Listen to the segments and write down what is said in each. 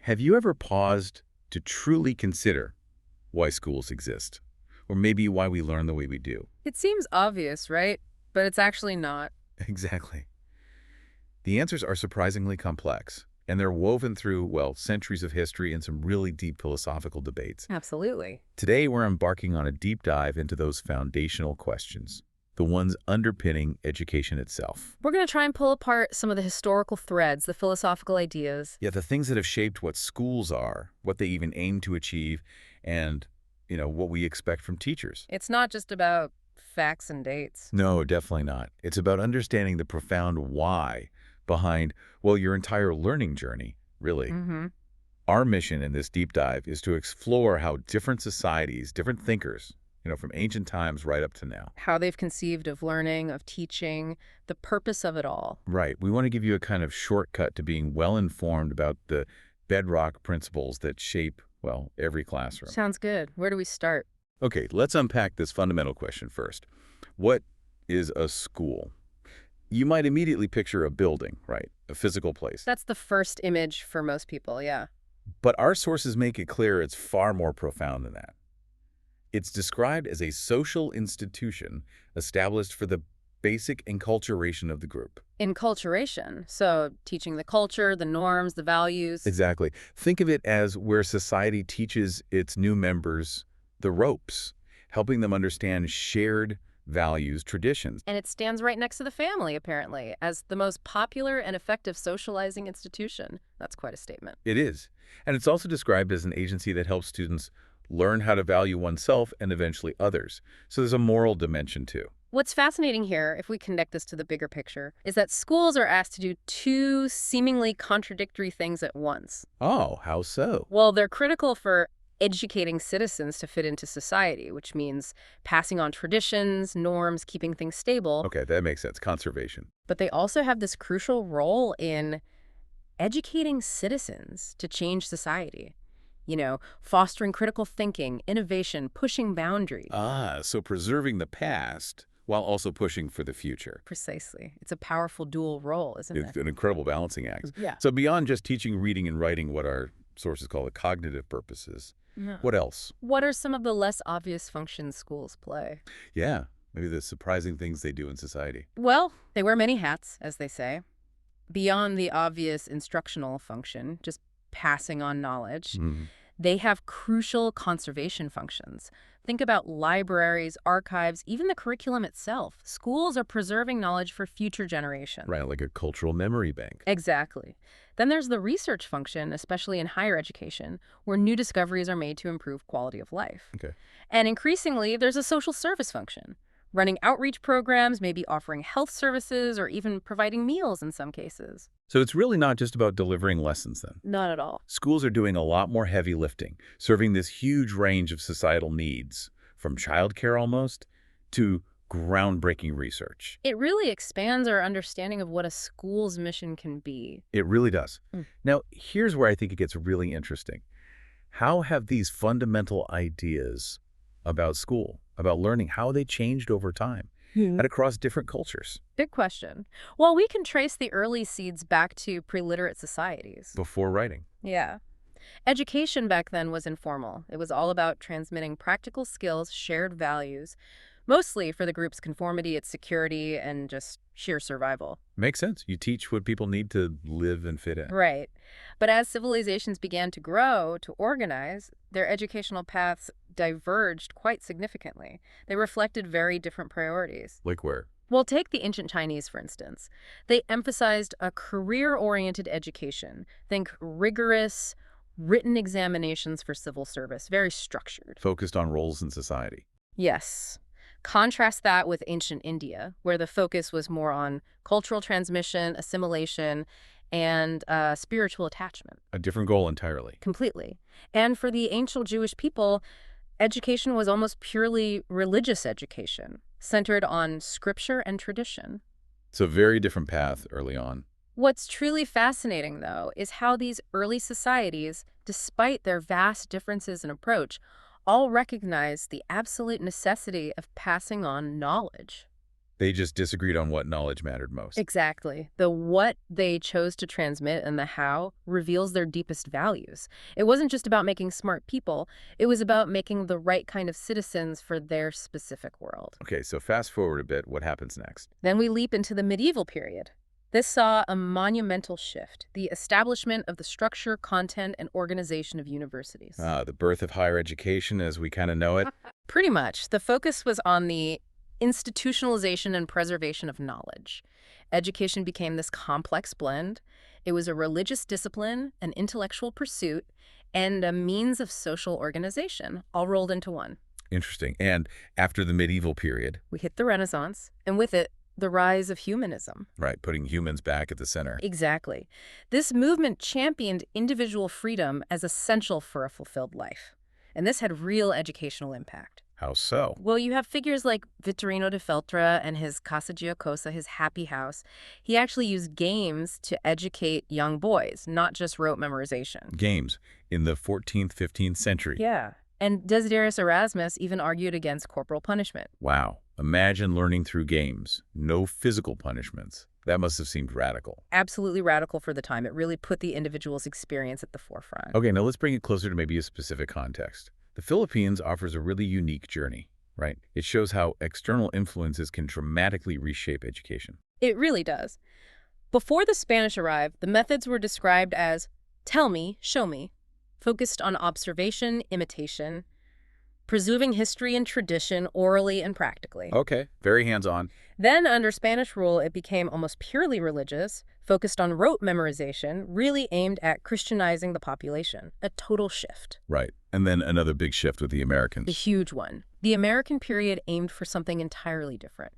Have you ever paused to truly consider why schools exist? Or maybe why we learn the way we do? It seems obvious, right? But it's actually not. Exactly. The answers are surprisingly complex, and they're woven through, well, centuries of history and some really deep philosophical debates. Absolutely. Today, we're embarking on a deep dive into those foundational questions, the ones underpinning education itself. We're going to try and pull apart some of the historical threads, the philosophical ideas. Yeah, the things that have shaped what schools are, what they even aim to achieve, and, what we expect from teachers. It's not just about facts and dates. No, definitely not. It's about understanding the profound why behind, well, your entire learning journey, really. Mm-hmm. Our mission in this deep dive is to explore how different societies, different thinkers, from ancient times right up to now. How they've conceived of learning, of teaching, the purpose of it all. Right. We want to give you a kind of shortcut to being well-informed about the bedrock principles that shape, well, every classroom. Sounds good. Where do we start? Okay, let's unpack this fundamental question first. What is a school? You might immediately picture a building, right? A physical place. That's the first image for most people, yeah. But our sources make it clear it's far more profound than that. It's described as a social institution established for the basic enculturation of the group. Enculturation. So teaching the culture, the norms, the values. Exactly. Think of it as where society teaches its new members the ropes, helping them understand shared values, traditions. And it stands right next to the family, apparently, as the most popular and effective socializing institution. That's quite a statement. It is. And it's also described as an agency that helps students learn how to value oneself and eventually others. So there's a moral dimension too. What's fascinating here, if we connect this to the bigger picture, is that schools are asked to do two seemingly contradictory things at once. Oh, how so? Well, they're critical for educating citizens to fit into society, which means passing on traditions, norms, keeping things stable. Okay, that makes sense. Conservation. But they also have this crucial role in educating citizens to change society. Fostering critical thinking, innovation, pushing boundaries. Ah, so preserving the past while also pushing for the future. Precisely. It's a powerful dual role, isn't It's it? an incredible balancing act. Yeah. So beyond just teaching reading and writing, what our sources call the cognitive purposes, Yeah. what else? What are some of the less obvious functions schools play? Yeah, maybe the surprising things they do in society. Well, they wear many hats, as they say. Beyond the obvious instructional function, just passing on knowledge, they have crucial conservation functions. Think about libraries, archives, even the curriculum itself. Schools are preserving knowledge for future generations. Right, like a cultural memory bank. Exactly. Then there's the research function, especially in higher education, where new discoveries are made to improve quality of life. Okay. And increasingly, there's a social service function, running outreach programs, maybe offering health services, or even providing meals in some cases. So it's really not just about delivering lessons then. Not at all. Schools are doing a lot more heavy lifting, serving this huge range of societal needs, from childcare almost to groundbreaking research. It really expands our understanding of what a school's mission can be. It really does. Mm. Now, here's where I think it gets really interesting. How have these fundamental ideas about school, about learning, how they changed over time and across different cultures? Big question. Well, we can trace the early seeds back to pre-literate societies. Before writing. Yeah. Education back then was informal. It was all about transmitting practical skills, shared values, mostly for the group's conformity, its security, and just sheer survival. Makes sense. You teach what people need to live and fit in. Right. But as civilizations began to grow, to organize, their educational paths diverged quite significantly. They reflected very different priorities. Like where? Well, take the ancient Chinese, for instance. They emphasized a career-oriented education. Think rigorous, written examinations for civil service, very structured. Focused on roles in society. Yes. Contrast that with ancient India, where the focus was more on cultural transmission, assimilation, and spiritual attachment. A different goal entirely. Completely. And for the ancient Jewish people, education was almost purely religious education, centered on scripture and tradition. It's a very different path early on. What's truly fascinating, though, is how these early societies, despite their vast differences in approach, all recognize the absolute necessity of passing on knowledge. They just disagreed on what knowledge mattered most. Exactly. The what they chose to transmit and the how reveals their deepest values. It wasn't just about making smart people, it was about making the right kind of citizens for their specific world. Okay, so fast forward a bit, what happens next? Then we leap into the medieval period. This saw a monumental shift, the establishment of the structure, content, and organization of universities. The birth of higher education as we kind of know it. Pretty much. The focus was on the institutionalization and preservation of knowledge. Education became this complex blend. It was a religious discipline, an intellectual pursuit, and a means of social organization, all rolled into one. Interesting. And after the medieval period, We hit the Renaissance, and with it, the rise of humanism. right, putting humans back at the center. Exactly. This movement championed individual freedom as essential for a fulfilled life. And this had real educational impact. How so? Well, you have figures like Vittorino da Feltre and his Casa Giocosa, his happy house. He actually used games to educate young boys, not just rote memorization. Games in the 14th, 15th century. Yeah. And Desiderius Erasmus even argued against corporal punishment. Wow. Imagine learning through games. No physical punishments. That must have seemed radical. Absolutely radical for the time. It really put the individual's experience at the forefront. Okay, now let's bring it closer to maybe a specific context. The Philippines offers a really unique journey, right? It shows how external influences can dramatically reshape education. It really does. Before the Spanish arrived, the methods were described as tell me, show me, focused on observation, imitation, preserving history and tradition orally and practically. Okay, very hands-on. Then, under Spanish rule, it became almost purely religious, focused on rote memorization, really aimed at Christianizing the population. A total shift. Right. And then another big shift with the The Americans. huge one. The American period aimed for something entirely different.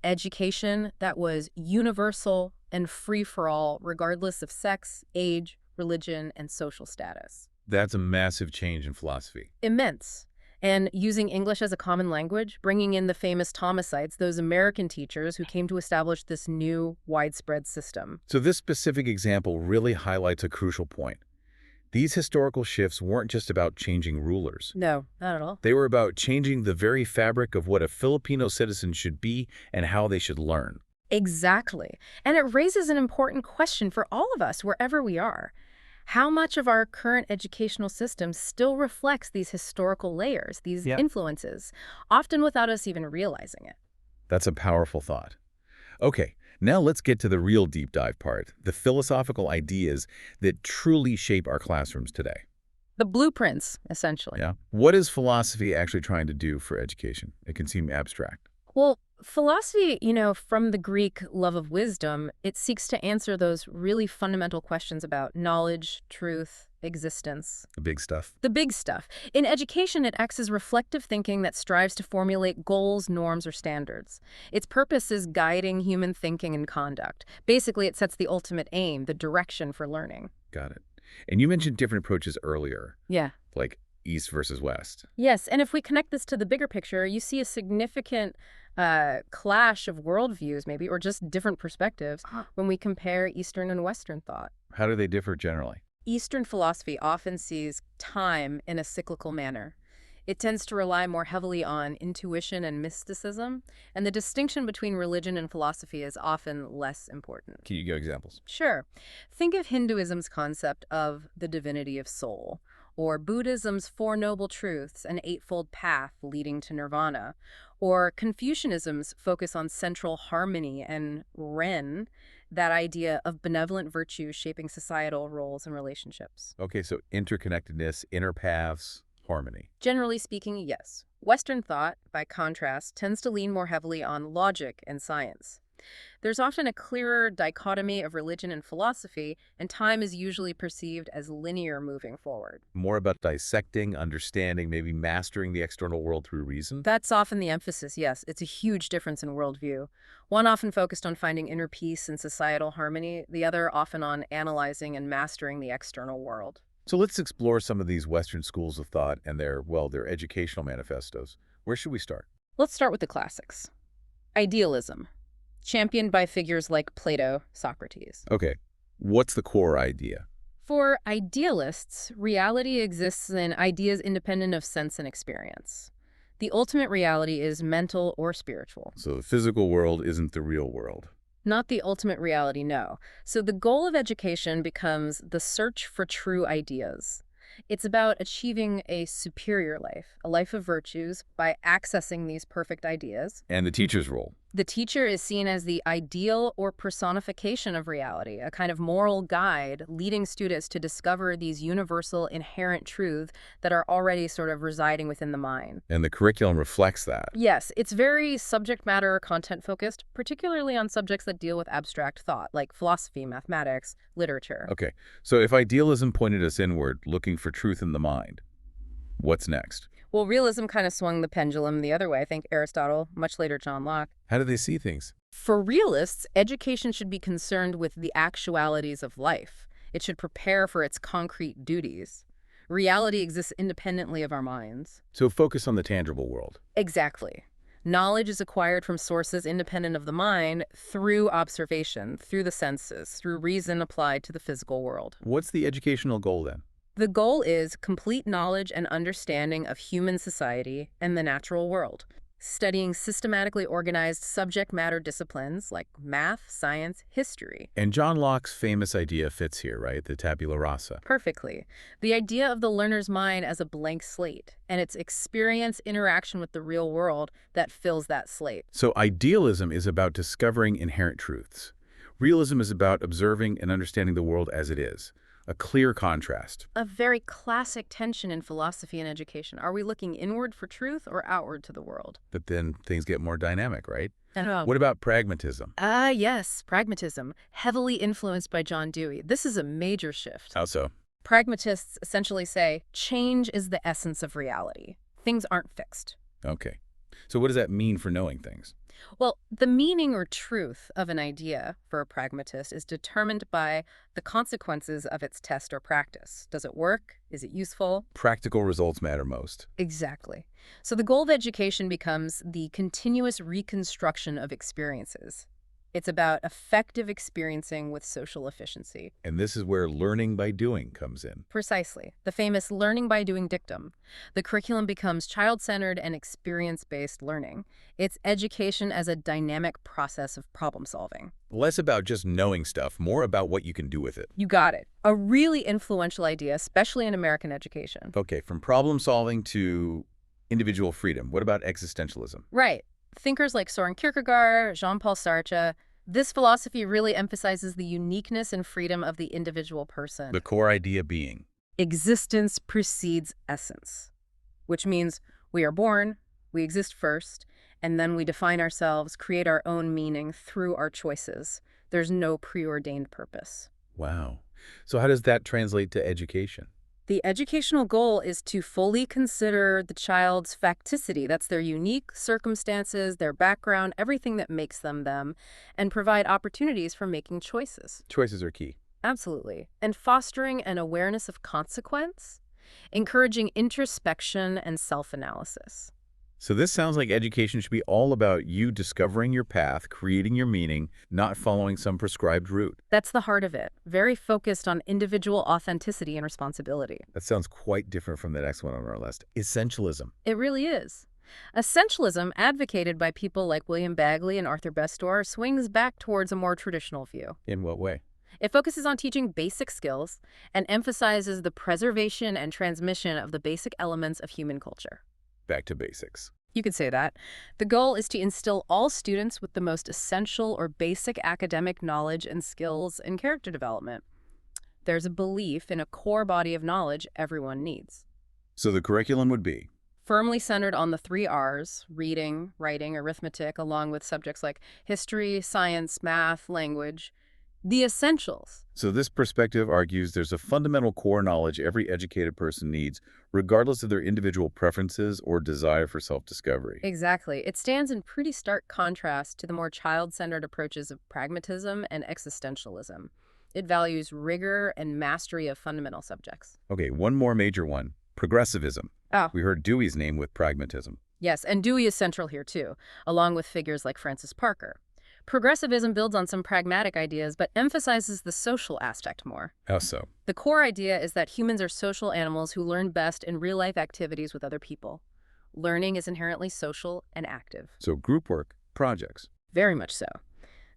Education that was universal and free for all, regardless of sex, age, religion, and social status. That's a massive change in philosophy. Immense. And using English as a common language, bringing in the famous Thomasites, those American teachers who came to establish this new, widespread system. So this specific example really highlights a crucial point. These historical shifts weren't just about changing rulers. No, not at all. They were about changing the very fabric of what a Filipino citizen should be and how they should learn. Exactly. And it raises an important question for all of us, wherever we are. How much of our current educational system still reflects these historical layers, these influences, often without us even realizing it? That's a powerful thought. Okay, now let's get to the real deep dive part, the philosophical ideas that truly shape our classrooms today. The blueprints, essentially. Yeah. What is philosophy actually trying to do for education? It can seem abstract. Well, philosophy, from the Greek love of wisdom, it seeks to answer those really fundamental questions about knowledge, truth, existence. The big stuff. The big stuff. In education, it acts as reflective thinking that strives to formulate goals, norms, or standards. Its purpose is guiding human thinking and conduct. Basically, it sets the ultimate aim, the direction for learning. Got it. And you mentioned different approaches earlier, Yeah. like East versus West. Yes, and if we connect this to the bigger picture, you see a significant clash of worldviews, maybe, or just different perspectives when we compare Eastern and Western thought. How do they differ generally? Eastern philosophy often sees time in a cyclical manner. It tends to rely more heavily on intuition and mysticism, and the distinction between religion and philosophy is often less important. Can you give examples? Sure. Think of Hinduism's concept of the divinity of soul, or Buddhism's Four Noble Truths, an eightfold path leading to nirvana, or Confucianism's focus on central harmony and Ren, that idea of benevolent virtue shaping societal roles and relationships. Okay, so interconnectedness, inner paths, harmony. Generally speaking, yes. Western thought, by contrast, tends to lean more heavily on logic and science. There's often a clearer dichotomy of religion and philosophy, and time is usually perceived as linear moving forward. More about dissecting, understanding, maybe mastering the external world through reason. That's often the emphasis, yes. It's a huge difference in worldview. One often focused on finding inner peace and societal harmony, the other often on analyzing and mastering the external world. So let's explore some of these Western schools of thought and their educational manifestos. Where should we start? Let's start with the classics. Idealism, championed by figures like Plato, Socrates. Okay, what's the core idea? For idealists, reality exists in ideas independent of sense and experience. The ultimate reality is mental or spiritual. So the physical world isn't the real world. Not the ultimate reality, no. So the goal of education becomes the search for true ideas. It's about achieving a superior life, a life of virtues, by accessing these perfect ideas. And the teacher's role. The teacher is seen as the ideal or personification of reality, a kind of moral guide leading students to discover these universal inherent truths that are already sort of residing within the mind. And the curriculum reflects that. Yes, it's very subject matter or content focused, particularly on subjects that deal with abstract thought, like philosophy, mathematics, literature. Okay, so if idealism pointed us inward, looking for truth in the mind, what's next? Well, realism kind of swung the pendulum the other way. I think Aristotle, much later John Locke. How do they see things? For realists, education should be concerned with the actualities of life. It should prepare for its concrete duties. Reality exists independently of our minds. So focus on the tangible world. Exactly. Knowledge is acquired from sources independent of the mind through observation, through the senses, through reason applied to the physical world. What's the educational goal then? The goal is complete knowledge and understanding of human society and the natural world, studying systematically organized subject matter disciplines like math, science, history. And John Locke's famous idea fits here, right? The tabula rasa. Perfectly. The idea of the learner's mind as a blank slate and its experience interaction with the real world that fills that slate. So idealism is about discovering inherent truths. Realism is about observing and understanding the world as it is. A clear contrast. A very classic tension in philosophy and education. Are we looking inward for truth or outward to the world? But then things get more dynamic, right? Oh. What about pragmatism? Yes, pragmatism, heavily influenced by John Dewey. This is a major shift. How so? Pragmatists essentially say change is the essence of reality. Things aren't fixed. Okay. So what does that mean for knowing things? Well, the meaning or truth of an idea for a pragmatist is determined by the consequences of its test or practice. Does it work? Is it useful? Practical results matter most. Exactly. So the goal of education becomes the continuous reconstruction of experiences. It's about effective experiencing with social efficiency. And this is where learning by doing comes in. Precisely. The famous learning by doing dictum. The curriculum becomes child-centered and experience-based learning. It's education as a dynamic process of problem solving. Less about just knowing stuff, more about what you can do with it. You got it. A really influential idea, especially in American education. Okay, from problem solving to individual freedom. What about existentialism? Right. Thinkers like Soren Kierkegaard, Jean-Paul Sartre, this philosophy really emphasizes the uniqueness and freedom of the individual person. The core idea being? Existence precedes essence, which means we are born, we exist first, and then we define ourselves, create our own meaning through our choices. There's no preordained purpose. Wow. So how does that translate to education? The educational goal is to fully consider the child's facticity. That's their unique circumstances, their background, everything that makes them them, and provide opportunities for making choices. Choices are key. Absolutely. And fostering an awareness of consequence, encouraging introspection and self-analysis. So this sounds like education should be all about you discovering your path, creating your meaning, not following some prescribed route. That's the heart of it. Very focused on individual authenticity and responsibility. That sounds quite different from the next one on our list. Essentialism. It really is. Essentialism, advocated by people like William Bagley and Arthur Bestor, swings back towards a more traditional view. In what way? It focuses on teaching basic skills and emphasizes the preservation and transmission of the basic elements of human culture. Back to basics. You could say that. The goal is to instill all students with the most essential or basic academic knowledge and skills and character development. There's a belief in a core body of knowledge everyone needs. So the curriculum would be? Firmly centered on the 3 R's, reading, writing, arithmetic, along with subjects like history, science, math, language. The essentials. So this perspective argues there's a fundamental core knowledge every educated person needs, regardless of their individual preferences or desire for self-discovery. Exactly. It stands in pretty stark contrast to the more child-centered approaches of pragmatism and existentialism. It values rigor and mastery of fundamental subjects. Okay, one more major one, progressivism. Oh. We heard Dewey's name with pragmatism. Yes, and Dewey is central here too, along with figures like Francis Parker. Progressivism builds on some pragmatic ideas, but emphasizes the social aspect more. How so? The core idea is that humans are social animals who learn best in real-life activities with other people. Learning is inherently social and active. So group work, projects. Very much so.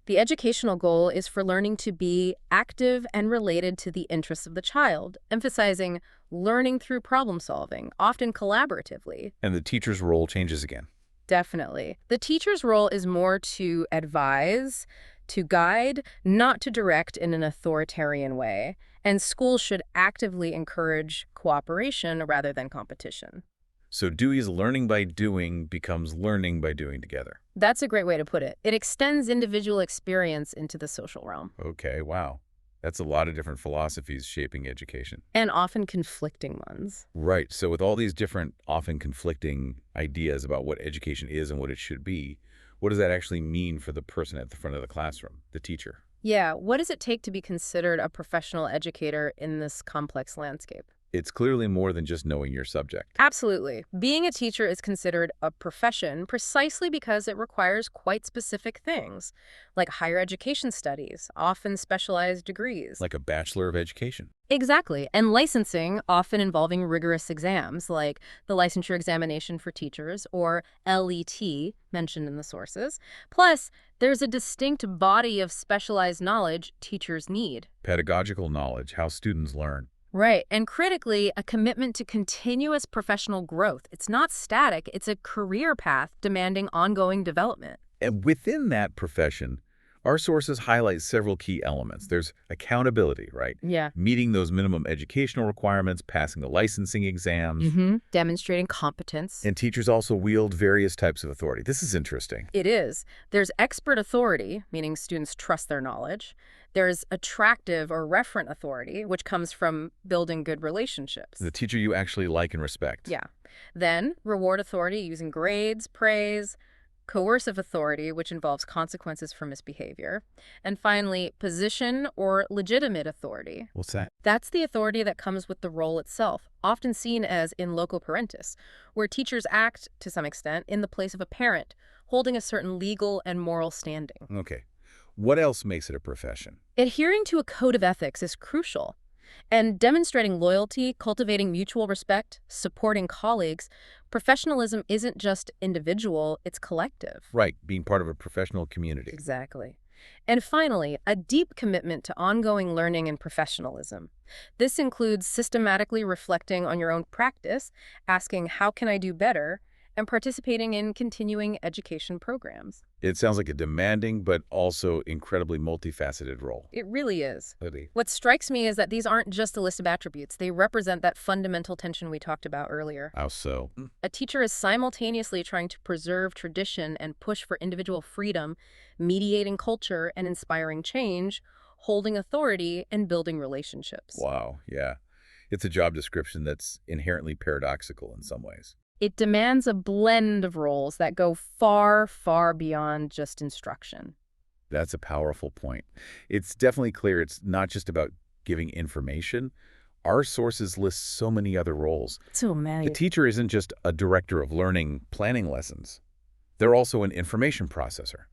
The educational goal is for learning to be active and related to the interests of the child, emphasizing learning through problem solving, often collaboratively. And the teacher's role changes again. Definitely. The teacher's role is more to advise, to guide, not to direct in an authoritarian way. And schools should actively encourage cooperation rather than competition. So Dewey's learning by doing becomes learning by doing together. That's a great way to put it. It extends individual experience into the social realm. Okay, wow. That's a lot of different philosophies shaping education. And often conflicting ones. Right. So with all these different, often conflicting ideas about what education is and what it should be, what does that actually mean for the person at the front of the classroom, the teacher? Yeah, what does it take to be considered a professional educator in this complex landscape? It's clearly more than just knowing your subject. Absolutely. Being a teacher is considered a profession precisely because it requires quite specific things, like higher education studies, often specialized degrees. Like a Bachelor of Education. Exactly. And licensing, often involving rigorous exams, like the licensure examination for teachers, or LET, mentioned in the sources. Plus, there's a distinct body of specialized knowledge teachers need. Pedagogical knowledge, how students learn. Right. And critically, a commitment to continuous professional growth. It's not static. It's a career path demanding ongoing development. And within that profession, our sources highlight several key elements. There's accountability, right? Yeah. Meeting those minimum educational requirements, passing the licensing exams. Demonstrating competence. And teachers also wield various types of authority. This is interesting. It is. There's expert authority, meaning students trust their knowledge. There's attractive or referent authority, which comes from building good relationships. The teacher you actually like and respect. Yeah. Then reward authority using grades, praise, coercive authority, which involves consequences for misbehavior. And finally, position or legitimate authority. What's that? That's the authority that comes with the role itself, often seen as in loco parentis, where teachers act, to some extent, in the place of a parent, holding a certain legal and moral standing. Okay. What else makes it a profession? Adhering to a code of ethics is crucial. And demonstrating loyalty, cultivating mutual respect, supporting colleagues, professionalism isn't just individual, it's collective. Right, being part of a professional community. Exactly. And finally, a deep commitment to ongoing learning and professionalism. This includes systematically reflecting on your own practice, asking, how can I do better, and participating in continuing education programs. It sounds like a demanding but also incredibly multifaceted role. It really is. Really? What strikes me is that these aren't just a list of attributes. They represent that fundamental tension we talked about earlier. How so? A teacher is simultaneously trying to preserve tradition and push for individual freedom, mediating culture and inspiring change, holding authority, and building relationships. Wow, yeah. It's a job description that's inherently paradoxical in some ways. It demands a blend of roles that go far, far beyond just instruction. That's a powerful point. It's definitely clear it's not just about giving information. Our sources list so many other roles. So many. The teacher isn't just a director of learning planning lessons. They're also an information processor,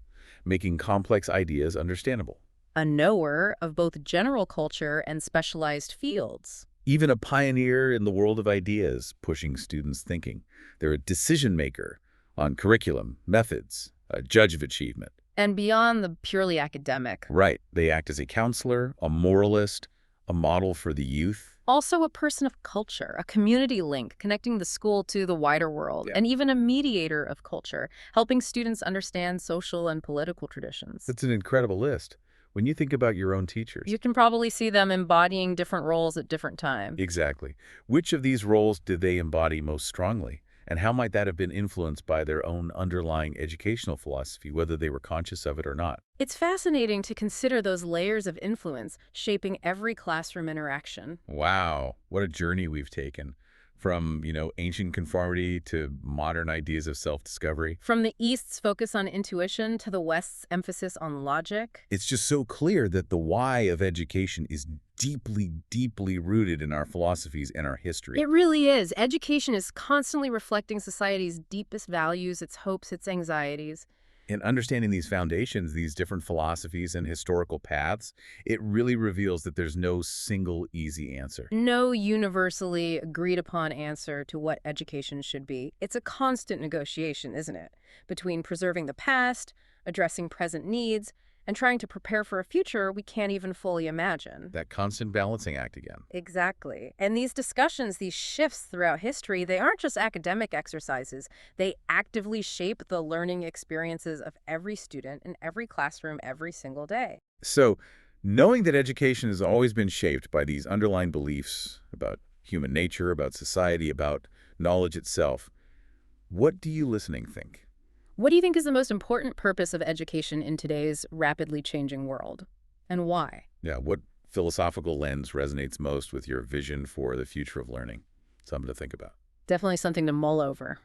making complex ideas understandable. A knower of both general culture and specialized fields. Even a pioneer in the world of ideas, pushing students' thinking. They're a decision maker on curriculum, methods, a judge of achievement. And beyond the purely academic. Right. They act as a counselor, a moralist, a model for the youth. Also a person of culture, a community link connecting the school to the wider world, and even a mediator of culture, helping students understand social and political traditions. That's an incredible list. When you think about your own teachers. You can probably see them embodying different roles at different times. Exactly. Which of these roles did they embody most strongly? And how might that have been influenced by their own underlying educational philosophy, whether they were conscious of it or not? It's fascinating to consider those layers of influence shaping every classroom interaction. Wow, what a journey we've taken. From, ancient conformity to modern ideas of self-discovery. From the East's focus on intuition to the West's emphasis on logic. It's just so clear that the why of education is deeply, deeply rooted in our philosophies and our history. It really is. Education is constantly reflecting society's deepest values, its hopes, its anxieties. In understanding these foundations, these different philosophies and historical paths, it really reveals that there's no single easy answer. No universally agreed upon answer to what education should be. It's a constant negotiation, isn't it? Between preserving the past, addressing present needs, and trying to prepare for a future we can't even fully imagine. That constant balancing act again. Exactly. And these discussions, these shifts throughout history, they aren't just academic exercises. They actively shape the learning experiences of every student in every classroom every single day. So, knowing that education has always been shaped by these underlying beliefs about human nature, about society, about knowledge itself, what do you listening think? What do you think is the most important purpose of education in today's rapidly changing world? And why? Yeah, what philosophical lens resonates most with your vision for the future of learning? Something to think about. Definitely something to mull over.